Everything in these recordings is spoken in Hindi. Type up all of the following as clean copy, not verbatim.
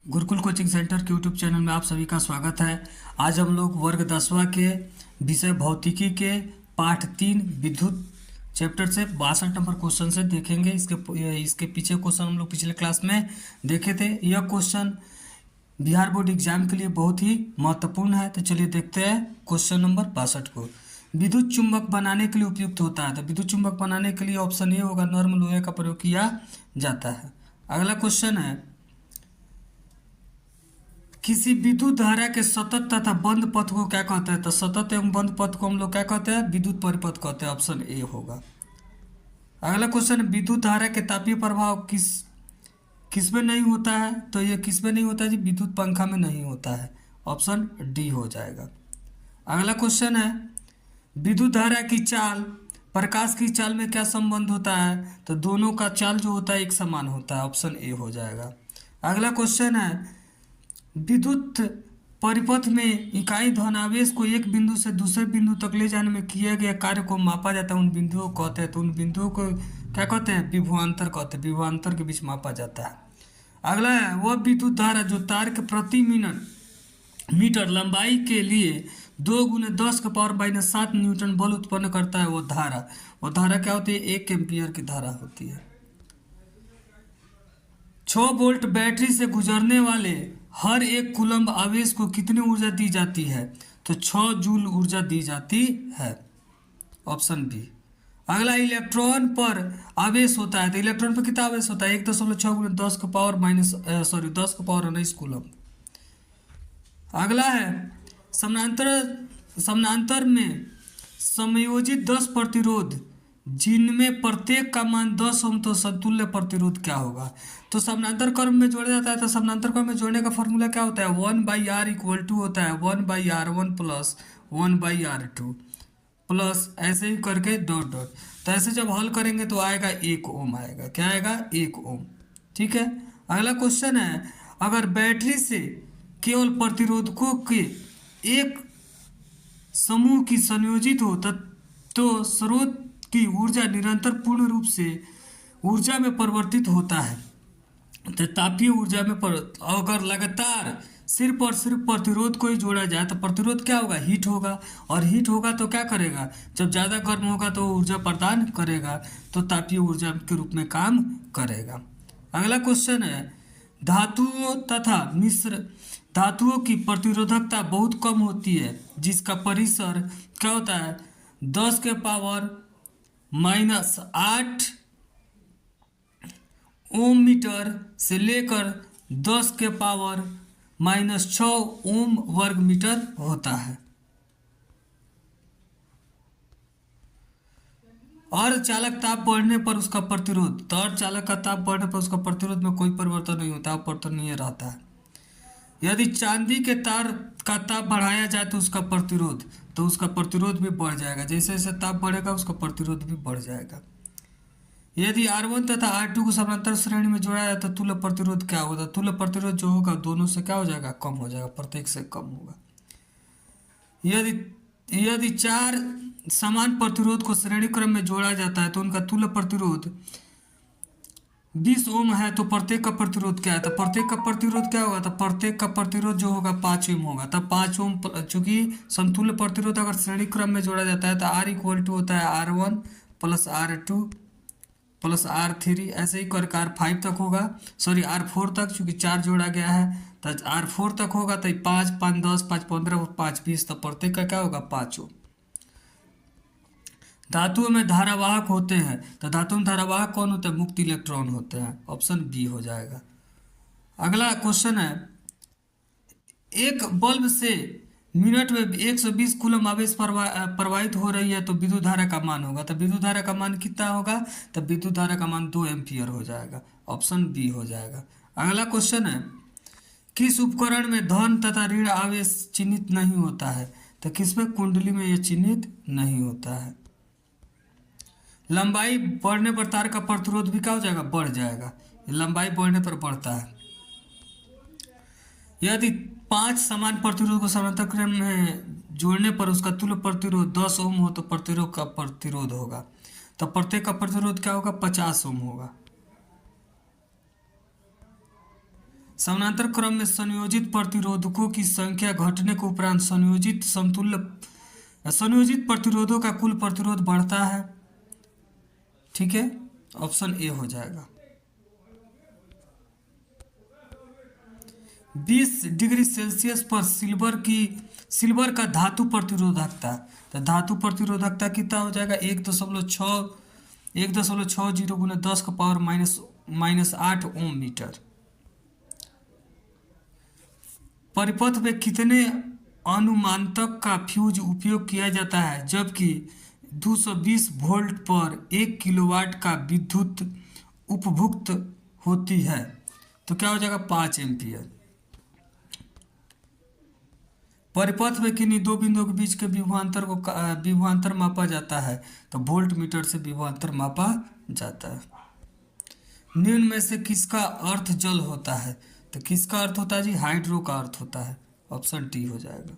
गुरुकुल कोचिंग सेंटर के यूट्यूब चैनल में आप सभी का स्वागत है। आज हम लोग वर्ग 10वां के विषय भौतिकी के पाठ 3 विद्युत चैप्टर से 62 नंबर क्वेश्चन से देखेंगे। इसके पीछे क्वेश्चन हम लोग पिछले क्लास में देखे थे। यह क्वेश्चन बिहार बोर्ड एग्जाम के लिए बहुत ही महत्वपूर्ण है। तो चलिए देखते हैं क्वेश्चन नंबर 62 को। विद्युत चुंबक बनाने के लिए उपयुक्त होता है। तो विद्युत चुंबक बनाने के लिए ऑप्शन ए होगा, नर्म लोहे का प्रयोग किया जाता है। अगला क्वेश्चन है, किसी विद्युत धारा के सतत तथा बंद पथ को क्या कहते हैं। तो सतत एवं बंद पथ को हम लोग क्या कहते हैं, विद्युत परिपथ कहते हैं। ऑप्शन ए होगा। अगला क्वेश्चन, विद्युत धारा के तापीय प्रभाव किस में नहीं होता है। तो ये किस में नहीं होता है जी, विद्युत पंखा में नहीं होता है। ऑप्शन डी हो जाएगा। अगला क्वेश्चन है, विद्युत धारा की चाल प्रकाश की चाल में क्या संबंध होता है। तो दोनों का चाल जो होता है एक समान होता है। ऑप्शन ए हो जाएगा। अगला क्वेश्चन है, विद्युत परिपथ में इकाई धनावेश को एक बिंदु से दूसरे बिंदु तक ले जाने में किए गए कार्य को मापा जाता है। उन बिंदुओं को कहते हैं। तो उन बिंदुओं को क्या कहते हैं, विभवांतर कहते हैं। विभवांतर के बीच मापा जाता है। अगला है, वह विद्युत धारा जो तार के प्रति मीटर लंबाई के लिए 2 × 10⁻⁷ न्यूटन बल उत्पन्न करता है। वो धारा क्या होती है, 1 एम्पियर की धारा होती है। 6 वोल्ट बैटरी से गुजरने वाले हर 1 कूलम्ब आवेश को कितनी ऊर्जा दी जाती है। तो 6 जूल ऊर्जा दी जाती है। Option B. अगला, इलेक्ट्रॉन पर आवेश होता है। तो इलेक्ट्रॉन पर कितना आवेश होता है, 1.6 × 10⁻⁻19 कूलम्ब। अगला है, समानांतर में संयोजित 10 प्रतिरोध जिनमें प्रत्येक का मान 10 ओम, तो समतुल्य प्रतिरोध क्या होगा। तो समानांतर क्रम में जोड़ा जाता है। तो समानांतर क्रम में जोड़ने का फॉर्मूला क्या होता है, 1/r = होता है 1/r1 + 1/r2 प्लस ऐसे ही करके डॉट डॉट। तो ऐसे जब हल करेंगे तो आएगा 1 ओम आएगा। क्या आएगा, 1 ओम। ठीक है। अगला क्वेश्चन है, अगर बैटरी से केवल प्रतिरोधकों के एक समूह की संयोजित हो तो स्रोत की ऊर्जा निरंतर पूर्ण रूप से ऊर्जा में परिवर्तित होता है। तो तापीय ऊर्जा में अगर लगातार सिर्फ और सिर्फ प्रतिरोध को ही जोड़ा जाए तो प्रतिरोध क्या होगा, हीट होगा। और हीट होगा तो क्या करेगा, जब ज़्यादा गर्म होगा तो ऊर्जा प्रदान करेगा, तो तापीय ऊर्जा के रूप में काम करेगा। अगला क्वेश्चन है, धातुओं तथा मिश्र धातुओं की प्रतिरोधकता बहुत कम होती है, जिसका परिसर क्या होता है, 10⁻⁻8 ओम मीटर से लेकर 10⁻⁻6 ओम वर्ग मीटर होता है। और चालक ताप बढ़ने पर उसका प्रतिरोध, तो और चालक का ताप बढ़ने पर उसका प्रतिरोध में कोई परिवर्तन नहीं होता, अपरिवर्तनीय रहता है। यदि चांदी के तार का ताप बढ़ाया जाए तो उसका प्रतिरोध भी बढ़ जाएगा। जैसे जैसे ताप बढ़ेगा उसका प्रतिरोध भी बढ़ जाएगा। यदि R1 तथा R2 को समानांतर श्रेणी में जोड़ा जाए तो तुल्य प्रतिरोध क्या होगा। तुल्य प्रतिरोध जो होगा दोनों से क्या हो जाएगा, कम हो जाएगा, प्रत्येक से कम होगा। यदि 4 समान प्रतिरोध को श्रेणी क्रम में जोड़ा जाता है तो उनका तुल्य प्रतिरोध 20 ओम है। तो प्रत्येक का प्रतिरोध क्या है, तो प्रत्येक का प्रतिरोध क्या होगा, तो प्रत्येक का प्रतिरोध जो होगा 5 ओम होगा। तब 5 ओम, चूंकि समतुल्य प्रतिरोध अगर श्रेणी क्रम में जोड़ा जाता है तो R = होता है R1 + R2 + R3 ऐसे ही करके R5 तक होगा, सॉरी R4 तक, चूंकि 4 जोड़ा गया है तो R4 तक होगा। तो 5 × 5 = 10, 5 × 15 = 5 × 20, तो प्रत्येक का क्या होगा, 5 ओम। धातुओं में धारावाहक होते हैं। तो धातु में धारावाहक कौन होता है, मुक्त इलेक्ट्रॉन होते हैं। ऑप्शन बी हो जाएगा। अगला क्वेश्चन है, एक बल्ब से मिनट में 120 कूलम आवेश प्रवाहित हो रही है तो विद्युत धारा का मान होगा। तो विद्युत धारा का मान कितना होगा, तो विद्युत धारा का मान 2 एम्पियर हो जाएगा। ऑप्शन बी हो जाएगा। अगला क्वेश्चन है, किस उपकरण में धन तथा ऋण आवेश चिन्हित नहीं होता है। तो किसमें, कुंडली में यह चिन्हित नहीं होता है। लंबाई बढ़ने पर तार का प्रतिरोध भी क्या हो जाएगा, बढ़ जाएगा। लंबाई बढ़ने पर बढ़ता है। यदि 5 समान प्रतिरोध को समानांतर क्रम में जोड़ने पर उसका तुल्य प्रतिरोध 10 ओम हो तो प्रतिरोध का प्रतिरोध होगा। तो प्रत्येक का प्रतिरोध क्या होगा, 50 ओम होगा। समानांतर क्रम में संयोजित प्रतिरोधकों की संख्या घटने के उपरांत संयोजित प्रतिरोधों का कुल प्रतिरोध बढ़ता है। ठीक है, ऑप्शन ए हो जाएगा। 20 डिग्री सेल्सियस पर सिल्वर का धातु प्रतिरोधकता, तो धातु प्रतिरोधकता कितना हो जाएगा? 1.60 गुना 10 का पावर माइनस 8 ओम मीटर। परिपथ में कितने अनुमानतक का फ्यूज उपयोग किया जाता है जबकि 220 वोल्ट पर 1 किलोवाट का विद्युत उपभुक्त होती है? तो क्या हो जाएगा? 5 एम्पियर। परिपथ में किन्हीं दो बिंदुओं के बीच के विभवांतर मापा जाता है? तो वोल्ट मीटर से विभवांतर मापा जाता है। निम्न में से किसका अर्थ जल होता है? तो किसका अर्थ होता है जी? हाइड्रो का अर्थ होता है। ऑप्शन टी हो जाएगा।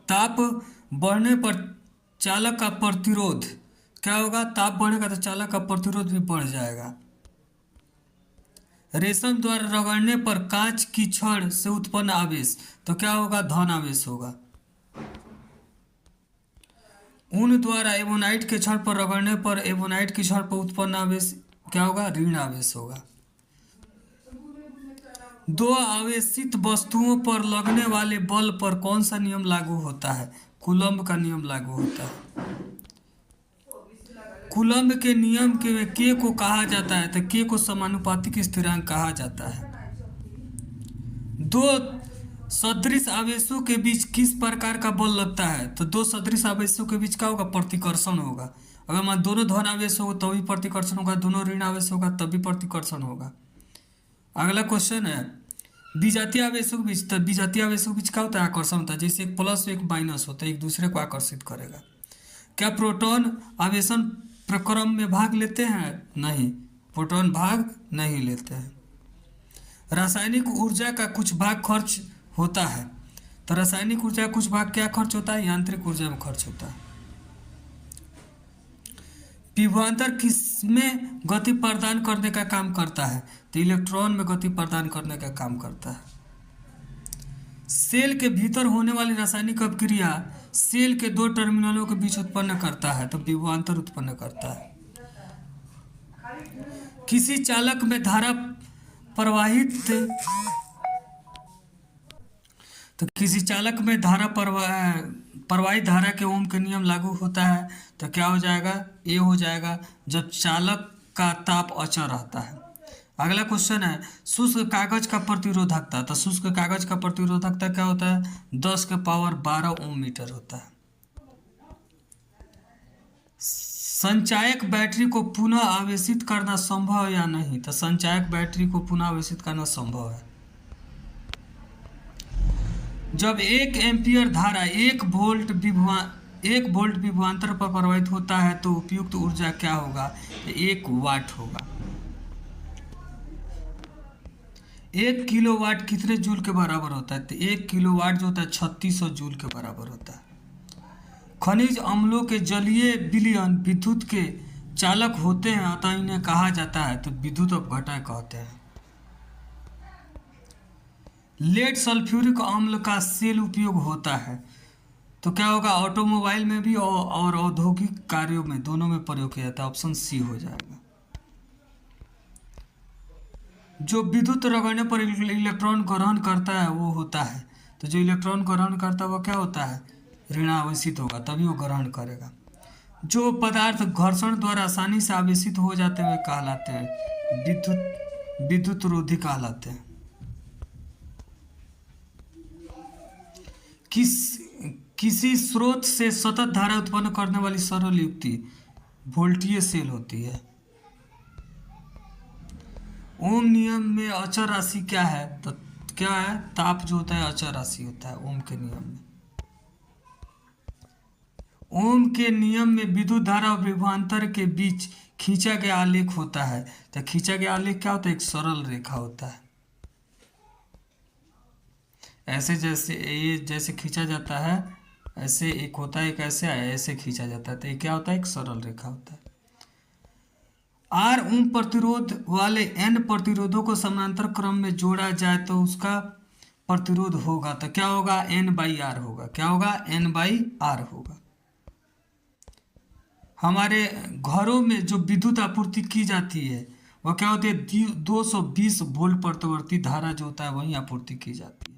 ताप बढ़ने पर चालक का प्रतिरोध क्या होगा? ताप बढ़ेगा तो चालक का प्रतिरोध भी बढ़ जाएगा। रेशम द्वारा रगड़ने पर कांच की छड़ से उत्पन्न आवेश, तो क्या होगा? धन आवेश होगा। ऊन द्वारा एबोनाइट के छड़ पर रगड़ने पर एबोनाइट की छड़ पर उत्पन्न आवेश क्या होगा? ऋण आवेश होगा। दो आवेशित वस्तुओं पर लगने वाले बल पर कौन सा नियम लागू होता है? कूलम्ब का नियम लागू होता है। कूलम्ब के नियम के को कहा जाता है? तो के को समानुपातिक स्थिरांक कहा जाता है। दो सदृश आवेशों के बीच किस प्रकार का बल लगता है? तो दो सदृश आवेशों के बीच क्या होगा? प्रतिकर्षण होगा। अगर मान दोनों धन आवेश हो तो भी प्रतिकर्षण होगा, दोनों ऋण आवेश होगा तब भी प्रतिकर्षण होगा। अगला क्वेश्चन है विजातीय आवेशों के बीच। तो विजातीय आवेशों के बीच क्या होता है? आकर्षण होता है। जैसे एक प्लस एक माइनस होता है, एक दूसरे को आकर्षित करेगा। क्या प्रोटॉन आवेशन प्रक्रम में भाग लेते हैं? नहीं, प्रोटॉन भाग नहीं लेते हैं। रासायनिक ऊर्जा का कुछ भाग खर्च होता है। तो रासायनिक ऊर्जा का कुछ भाग क्या खर्च होता है? यांत्रिक ऊर्जा में खर्च होता है। विभवांतर किसमें गति प्रदान करने का काम करता है? तो इलेक्ट्रॉन में गति प्रदान करने का काम करता है। सेल के भीतर होने वाली रासायनिक अभिक्रिया सेल के दो टर्मिनलों के बीच उत्पन्न करता है, तो विभवांतर उत्पन्न करता है। किसी चालक में धारा प्रवाहित तो किसी चालक में प्रवाहित धारा के ओम के नियम लागू होता है। तो क्या हो जाएगा? ए हो जाएगा, जब चालक का ताप अचर रहता है। अगला क्वेश्चन है शुष्क कागज का प्रतिरोधकता। तो शुष्क कागज का प्रतिरोधकता क्या होता है? 10 के पावर 12 ओम मीटर होता है। संचायक बैटरी को पुनः आवेशित करना संभव है या नहीं? तो संचायक बैटरी को पुनः आवेशित करना संभव है। जब 1 एम्पियर धारा 1 वोल्ट विभवांतर पर प्रवाहित होता है तो उपयुक्त ऊर्जा क्या होगा? 1 वाट होगा। 1 किलोवाट कितने जूल के बराबर होता है? तो 1 किलोवाट जो होता है 3600 जूल के बराबर होता है। खनिज अम्लों के जलीय विलयन विद्युत के चालक होते हैं, अतः इन्हें कहा जाता है तो विद्युत अपघटक कहते हैं। लेड सल्फ्यूरिक अम्ल का सेल उपयोग होता है, तो क्या होगा? ऑटोमोबाइल में भी और औद्योगिक कार्यों में, दोनों में प्रयोग किया जाता है। ऑप्शन सी हो जाएगा। जो विद्युत रगड़ने पर इलेक्ट्रॉन ग्रहण करता है वो होता है, तो जो इलेक्ट्रॉन ग्रहण करता है वो क्या होता है? ऋण आवेशित होगा, तभी वो ग्रहण करेगा। जो पदार्थ घर्षण द्वारा आसानी से आवेशित हो जाते हुए कहलाते हैं विद्युत रोधी कहलाते हैं। किसी स्रोत से सतत धारा उत्पन्न करने वाली सरल युक्ति वोल्टीय सेल होती है। ओम नियम में अचर राशि क्या है? तो क्या है? ताप जो होता है अचर राशि होता है ओम के नियम में। ओम के नियम में विद्युत धारा और विभवांतर के बीच खींचा गया आलेख होता है। तो खींचा गया आलेख क्या होता है? एक सरल रेखा होता है। ऐसे जैसे खींचा जाता है ऐसे एक होता है, एक ऐसे खींचा जाता है, तो ये क्या होता है? एक सरल रेखा होता है। आर उन प्रतिरोध वाले n प्रतिरोधों को समानांतर क्रम में जोड़ा जाए तो उसका प्रतिरोध होगा, तो क्या होगा, n/r होगा। क्या होगा, n/r होगा। हमारे घरों में जो विद्युत आपूर्ति की जाती है वह क्या होती है, 220 वोल्ट प्रतिवर्ती धारा जो होता है वही आपूर्ति की जाती है।